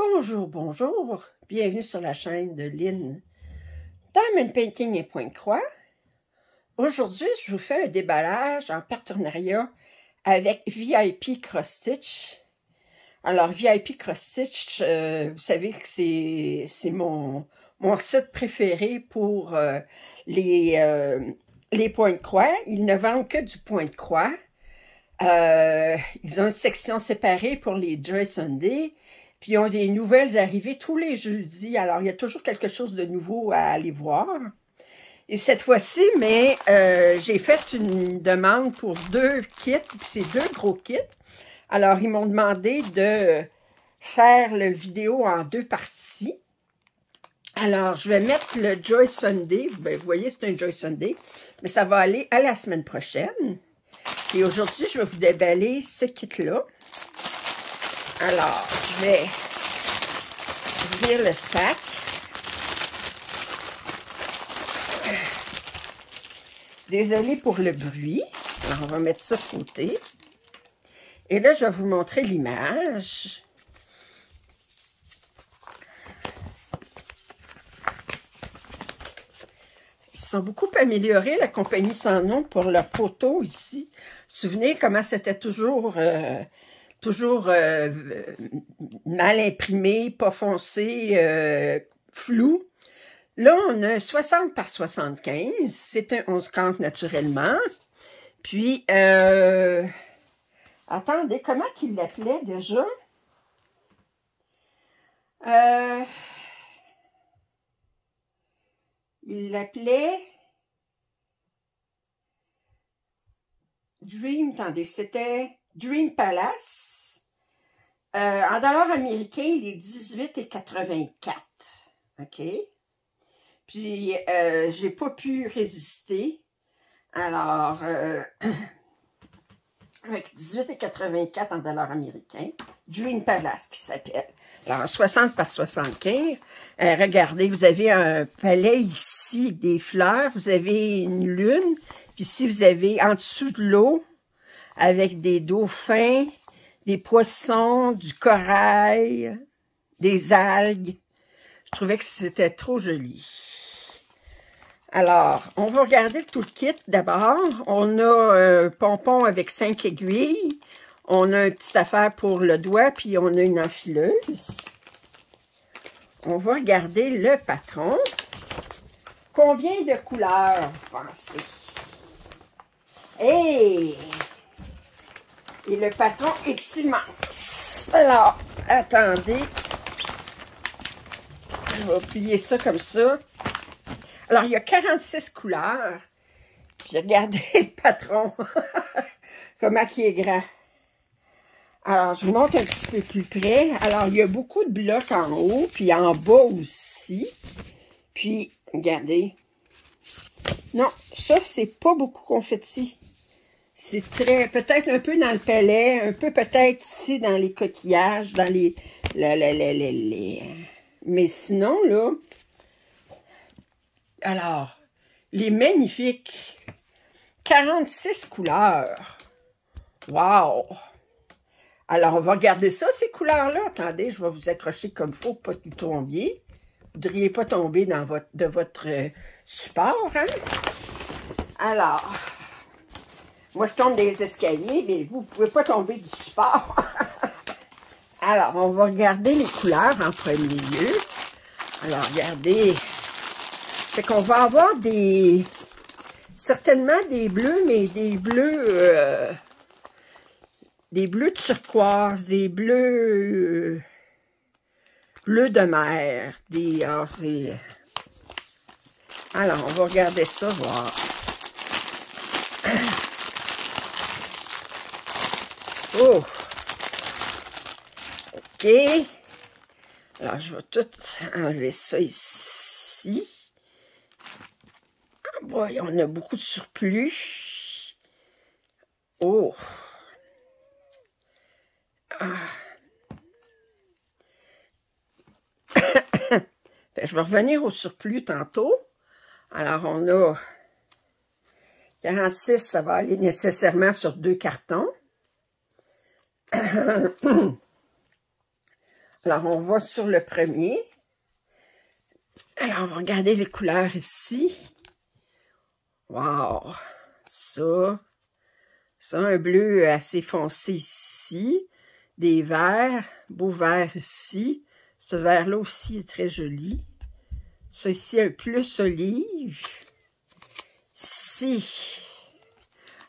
Bonjour, bonjour. Bienvenue sur la chaîne de Lynn Diamond Painting et Pointe-Croix. Aujourd'hui, je vous fais un déballage en partenariat avec VIP Cross Stitch. Alors, VIP Cross Stitch, vous savez que c'est mon site préféré pour les pointes-croix. Ils ne vendent que du pointe-croix. Ils ont une section séparée pour les Joy Sunday. Puis ils ont des nouvelles arrivées tous les jeudis. Alors, il y a toujours quelque chose de nouveau à aller voir. Et cette fois-ci, j'ai fait une demande pour 2 kits. Puis c'est 2 gros kits. Alors, ils m'ont demandé de faire la vidéo en 2 parties. Alors, je vais mettre le Joy Sunday. Ben, vous voyez, c'est un Joy Sunday. Mais ça va aller à la semaine prochaine. Et aujourd'hui, je vais vous déballer ce kit-là. Alors, je vais ouvrir le sac. Désolée pour le bruit. Alors, on va mettre ça de côté. Et là, je vais vous montrer l'image. Ils sont beaucoup améliorés, la compagnie Sans Nom, pour leurs photos ici. Vous vous souvenez comment c'était toujours mal imprimé, pas foncé, flou. Là, on a un 60 par 75. C'est un 11 compte naturellement. Puis, attendez, comment qu'il l'appelait déjà? Il l'appelait Dream, attendez, c'était Dream Palace. En dollars américains, il est 18,84. OK? Puis, j'ai pas pu résister. Alors, avec 18,84 en dollars américains, Dream Palace qui s'appelle. Alors, 60 par 75. Regardez, vous avez un palais ici, des fleurs. Vous avez une lune. Puis ici, vous avez en dessous de l'eau, avec des dauphins, des poissons, du corail, des algues. Je trouvais que c'était trop joli. Alors, on va regarder tout le kit d'abord. On a un pompon avec 5 aiguilles. On a une petite affaire pour le doigt, puis on a une enfileuse. On va regarder le patron. Combien de couleurs, vous pensez? Hey! Et le patron est immense. Alors, attendez. Je vais plier ça comme ça. Alors, il y a 46 couleurs. Puis regardez le patron. Comment il est grand. Alors, je vous montre un petit peu plus près. Alors, il y a beaucoup de blocs en haut, puis en bas aussi. Puis, regardez. Non, ça, c'est pas beaucoup confetti. C'est très, peut-être un peu dans le palais, un peu peut-être ici dans les coquillages, dans les... Mais sinon, là... Alors, les magnifiques 46 couleurs. Wow! Alors, on va regarder ça, ces couleurs-là. Attendez, je vais vous accrocher comme il faut, pas que vous tombiez. Vous ne devriez pas tomber dans votre support, hein? Alors, moi, je tombe des escaliers, mais vous ne pouvez pas tomber du support. Alors, on va regarder les couleurs en premier lieu. Alors, regardez. Fait qu'on va avoir certainement des bleus, mais des bleus turquoise, des bleus de mer, alors, on va regarder ça, voir. Oh! OK. Alors, je vais tout enlever ça ici. Boy, on a beaucoup de surplus. Oh! Ah. Je vais revenir au surplus tantôt. Alors, on a 46, ça va aller nécessairement sur 2 cartons. Alors, on va sur le premier. Alors, on va regarder les couleurs ici. Wow! Ça, un bleu assez foncé ici. Des verts, beau vert ici. Ce vert-là aussi est très joli. Ça ici, un plus olive. Ici.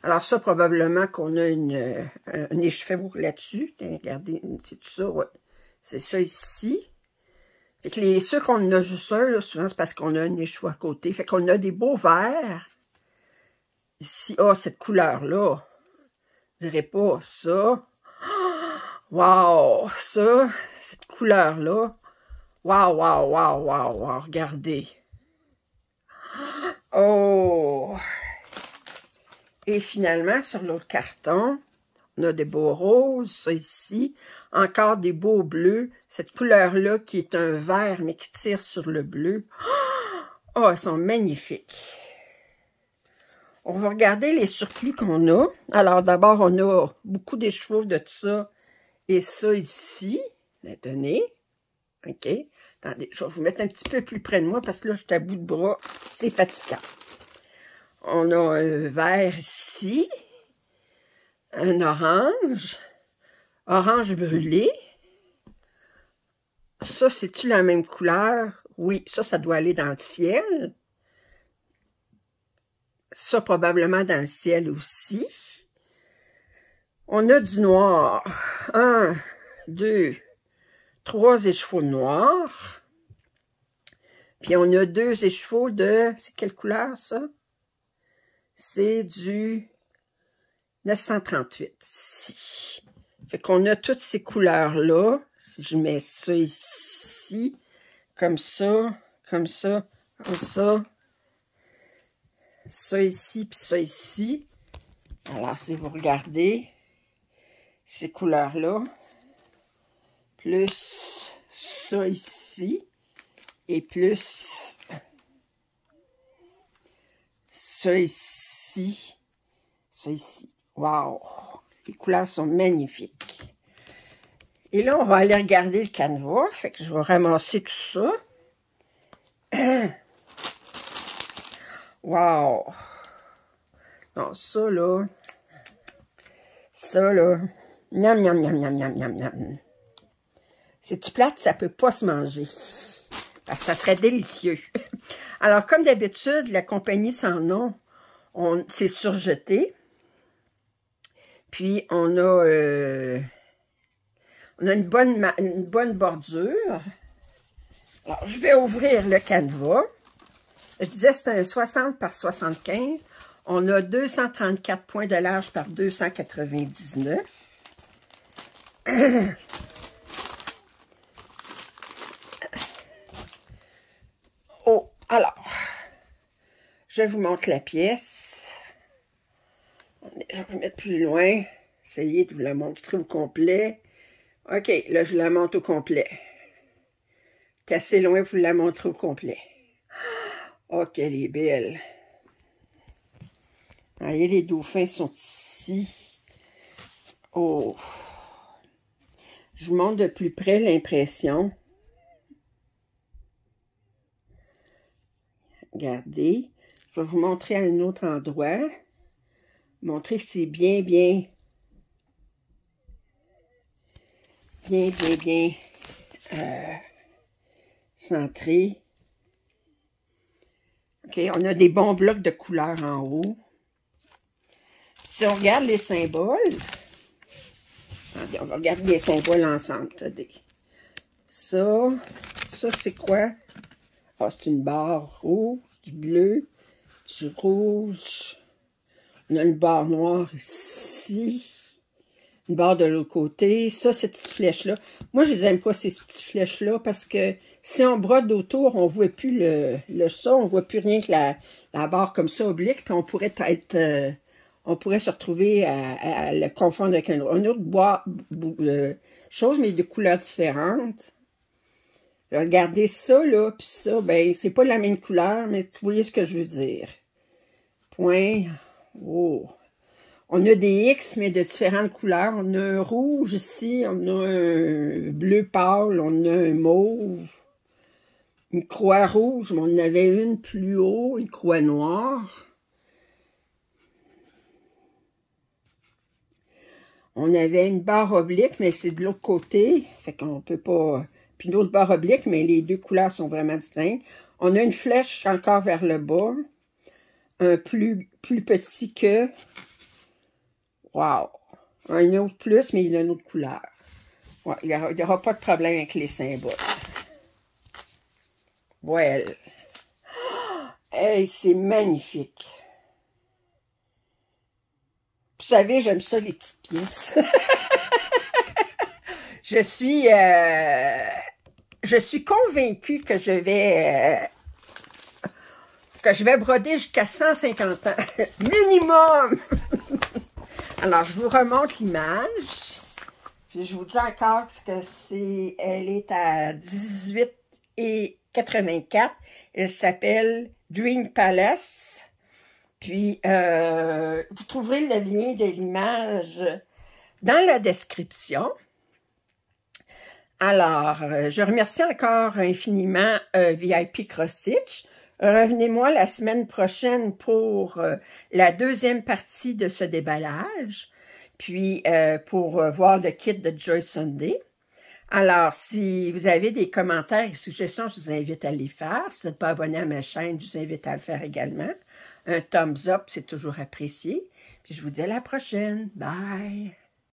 Alors ça, probablement qu'on a un écheveau là-dessus. Regardez, c'est tout ça, ouais. C'est ça ici. Fait que ceux qu'on a juste un, là, souvent, c'est parce qu'on a un écheveau à côté. Fait qu'on a des beaux verts. Ici, oh, cette couleur-là. Je dirais pas ça. Wow! Ça, cette couleur-là. Wow, wow, wow, wow, wow. Regardez. Oh! Et finalement, sur l'autre carton, on a des beaux roses, ça ici. Encore des beaux bleus. Cette couleur-là qui est un vert, mais qui tire sur le bleu. Oh, elles sont magnifiques. On va regarder les surplus qu'on a. Alors, d'abord, on a beaucoup d'écheveaux de ça et ça ici. Tenez. OK. Attendez, je vais vous mettre un petit peu plus près de moi parce que là, je suis à bout de bras. C'est fatigant. On a un vert ici. Un orange. Orange brûlé. Ça, c'est-tu la même couleur? Oui, ça doit aller dans le ciel. Ça, probablement dans le ciel aussi. On a du noir. 1, 2, 3 écheveaux noirs. Puis on a 2 écheveaux de... C'est quelle couleur, ça? C'est du 938. Ici. Fait qu'on a toutes ces couleurs-là. Si je mets ça ici, comme ça, comme ça, comme ça. Ça ici, puis ça ici. Alors, si vous regardez ces couleurs-là, plus ça ici, et plus ça ici, ça ici. Wow! Les couleurs sont magnifiques. Et là, on va aller regarder le canevas. Fait que je vais ramasser tout ça. Wow! Non, ça là, miam, miam, miam, miam, miam, miam, miam. C'est-tu plate? Ça peut pas se manger. Parce que ça serait délicieux. Alors, comme d'habitude, la compagnie sans nom, c'est surjeté. Puis, on a une bonne bordure. Alors, je vais ouvrir le canevas. Je disais, c'est un 60 par 75. On a 234 points de large par 299. Oh, alors, je vous montre la pièce. Je vais vous mettre plus loin. Essayez de vous la montrer au complet. OK, là, je vous la montre au complet. C'est assez loin pour vous la montrer au complet. Oh, qu'elle est belle. Voyez, les dauphins sont ici. Oh. Je vous montre de plus près l'impression. Regardez. Je vais vous montrer à un autre endroit. Montrer que c'est bien centré. OK, on a des bons blocs de couleurs en haut. Puis si on regarde les symboles, attendez, on va regarder les symboles ensemble. Attendez. Ça c'est quoi? Ah, c'est une barre rouge, du bleu, du rouge. On a une barre noire ici. Une barre de l'autre côté. Ça, cette petite flèche-là. Moi, je les aime pas, ces petites flèches-là, parce que si on brode autour, on voit plus le ça, on voit plus rien que la barre comme ça, oblique, puis on pourrait être... on pourrait se retrouver à le confondre avec un autre chose, mais de couleurs différentes. Regardez ça, là, puis ça, ben, c'est pas la même couleur, mais vous voyez ce que je veux dire. Point. Oh. On a des X, mais de différentes couleurs. On a un rouge ici, on a un bleu pâle, on a un mauve. Une croix rouge, mais on en avait une plus haut, une croix noire. On avait une barre oblique, mais c'est de l'autre côté. Fait qu'on peut pas... Puis une autre barre oblique, mais les deux couleurs sont vraiment distinctes. On a une flèche encore vers le bas. Un plus petit que... Wow! Un autre plus, mais il a une autre couleur. Ouais, il n'y aura pas de problème avec les symboles. Voilà. Hey, c'est magnifique. Vous savez, j'aime ça, les petites pièces. Je suis convaincue que je vais broder jusqu'à 150 ans. Minimum! Alors, je vous remonte l'image. Puis je vous dis encore que elle est à 18,84. Elle s'appelle Dream Palace. Puis, vous trouverez le lien de l'image dans la description. Alors, je remercie encore infiniment VIP Cross Stitch. Revenez-moi la semaine prochaine pour la deuxième partie de ce déballage, puis pour voir le kit de Joy Sunday. Alors, si vous avez des commentaires et suggestions, je vous invite à les faire. Si vous n'êtes pas abonné à ma chaîne, je vous invite à le faire également. Un thumbs up, c'est toujours apprécié. Puis je vous dis à la prochaine. Bye!